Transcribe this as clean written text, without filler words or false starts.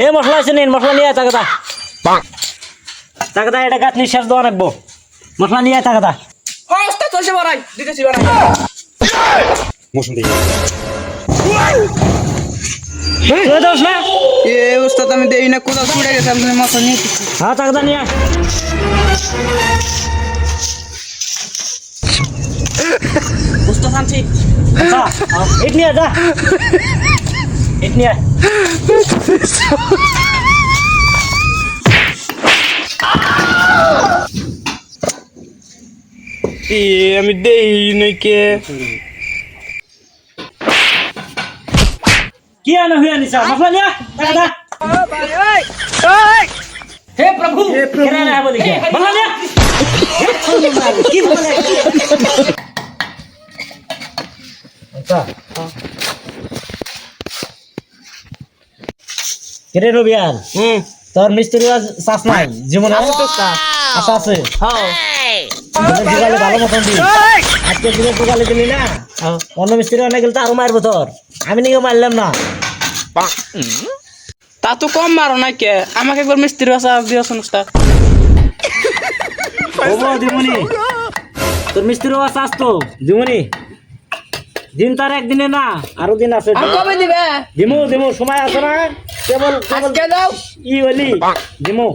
এ মশলা আছে নিন মশলা নিয়ে টাকাটা টাকাটা এটা গাছ নিঃশ্বাস দেওয়া রাখবো মশলা নিয়ে টাকাটা হ্যাঁ ওস্তাদ চলছে বাড়াই দিতেছি বাড়াই মশলা দিয়ে দোস না এ ওস্তাদ আমি দেই না কোথাও ছুড়ে গেছে আমি মশলা নিয়ে হ্যাঁ টাকাটা নিয়ে ওস্তাদ আনছি যা ইট নিয়ে যা ইট নিয়ে এ আমি দেই নাই কে কি আনা হুয়া নিছা মশলা নিয়ে টাকাটা हे प्रभु কেন না বলি কি মশলা নিয়ে কি বলে আচ্ছা কেরে রবিয়ান তোর মিস্ত্রি চাষ নাই জীবনে আশা আছে हां দিগালে ভালো মতন দি আজকে দিনে দিগালে দিলি না অন্য মিস্ত্রি অনেক গেলে তো আরো মারবো তোর আমি নাকি মারলাম না তা তো কম মারো না কে আমাকে একবার মিস্ত্রি বাসা দিয়েছেন ওস্তাদ ওবো দিমুনি তোর মিস্ত্রি চাষ তো দিমুনি দিন তার একদিনে না আরো দিন আছে আর কবে দিবে দিমু দিমু সময় আছে না কেবল আজকে দাও ই বলি দিমু